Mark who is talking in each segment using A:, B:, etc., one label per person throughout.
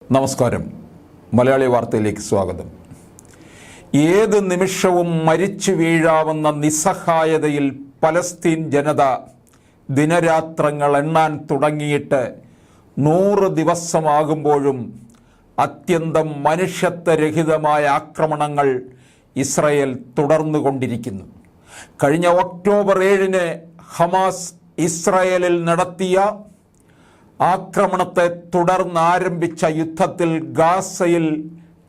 A: നമസ്കാരം. മലയാളി വാർത്തയിലേക്ക് സ്വാഗതം. ഏത് നിമിഷവും മരിച്ചു വീഴാവുന്ന നിസ്സഹായതയിൽ പലസ്തീൻ ജനത ദിനരാത്രങ്ങൾ എണ്ണാൻ തുടങ്ങിയിട്ട് 100 ദിവസമാകുമ്പോഴും അത്യന്തം മനുഷ്യത്വരഹിതമായ ആക്രമണങ്ങൾ ഇസ്രായേൽ തുടർന്നുകൊണ്ടിരിക്കുന്നു. കഴിഞ്ഞ ഒക്ടോബർ 7 ഹമാസ് ഇസ്രായേലിൽ നടത്തിയ ആക്രമണത്തെ തുടർന്ന് ആരംഭിച്ച യുദ്ധത്തിൽ ഗാസയിൽ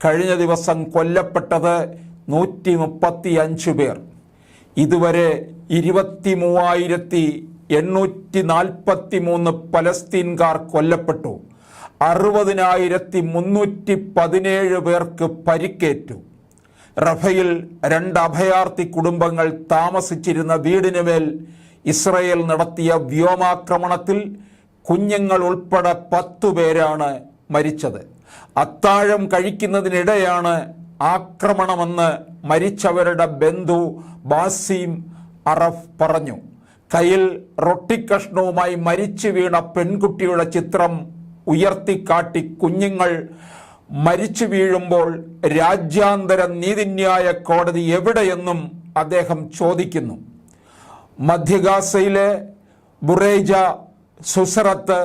A: കഴിഞ്ഞ ദിവസം കൊല്ലപ്പെട്ടത് 135 പേർ. ഇതുവരെ 23,843 പലസ്തീൻകാർ കൊല്ലപ്പെട്ടു. 60,317 പേർക്ക് പരിക്കേറ്റു. റഫയിൽ 2 അഭയാർത്ഥി കുടുംബങ്ങൾ താമസിച്ചിരുന്ന വീടിനുമേൽ ഇസ്രായേൽ നടത്തിയ വ്യോമാക്രമണത്തിൽ കുഞ്ഞുങ്ങൾ ഉൾപ്പെടെ 10 പേരാണ് മരിച്ചത്. അത്താഴം കഴിക്കുന്നതിനിടെയാണ് ആക്രമണമെന്ന് മരിച്ചവരുടെ ബന്ധു ബാസിം അറഫ് പറഞ്ഞു. കയ്യിൽ റൊട്ടിക്കഷ്ണവുമായി മരിച്ചു വീണ പെൺകുട്ടിയുടെ ചിത്രം ഉയർത്തിക്കാട്ടി കുഞ്ഞുങ്ങൾ മരിച്ചു വീഴുമ്പോൾ രാജ്യാന്തര നീതിന്യായ കോടതി എവിടെയെന്നും അദ്ദേഹം ചോദിക്കുന്നു. മധ്യഗാസയിലെ ബുറേജ, സുസറത്ത്,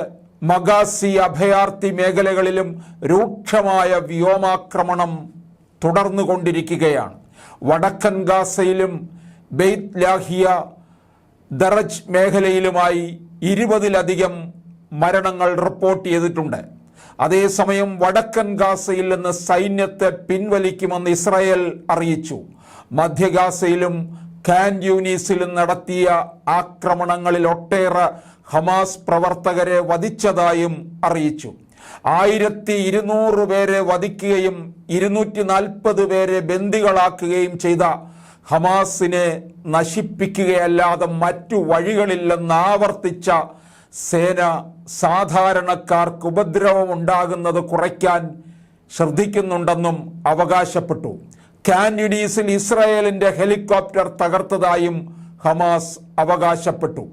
A: മഗാസി അഭയാർത്ഥി മേഖലകളിലും രൂക്ഷമായ വ്യോമാക്രമണം തുടർന്നുകൊണ്ടിരിക്കുകയാണ്. വടക്കൻ ഗാസയിലും ബെയ്ത്ത് ലാഹിയ, ദറജ് മേഖലയിലുമായി 20-ലധികം മരണങ്ങൾ റിപ്പോർട്ട് ചെയ്തിട്ടുണ്ട്. അതേസമയം വടക്കൻ ഗാസയിൽ നിന്ന് സൈന്യത്തെ പിൻവലിക്കുമെന്ന് ഇസ്രായേൽ അറിയിച്ചു. മധ്യഗാസയിലും ഖാൻ യൂനീസിലും നടത്തിയ ആക്രമണങ്ങളിൽ ഒട്ടേറെ ഹമാസ് പ്രവർത്തകരെ വധിച്ചതായും അറിയിച്ചു. 1200 പേരെ വധിക്കുകയും 240 പേരെ ബന്ദികളാക്കുകയും ചെയ്ത ഹമാസിനെ നശിപ്പിക്കുകയല്ലാതെ മറ്റു വഴികളില്ലെന്ന് ആവർത്തിച്ച സേന സാധാരണക്കാർക്ക് ഉപദ്രവമുണ്ടാകുന്നത് കുറയ്ക്കാൻ ശ്രദ്ധിക്കുന്നുണ്ടെന്നും അവകാശപ്പെട്ടു. ഖാൻ യൂനീസിൽ ഇസ്രായേലിന്റെ ഹെലികോപ്റ്റർ തകർത്തതായും ഹമാസ് അവകാശപ്പെട്ടു.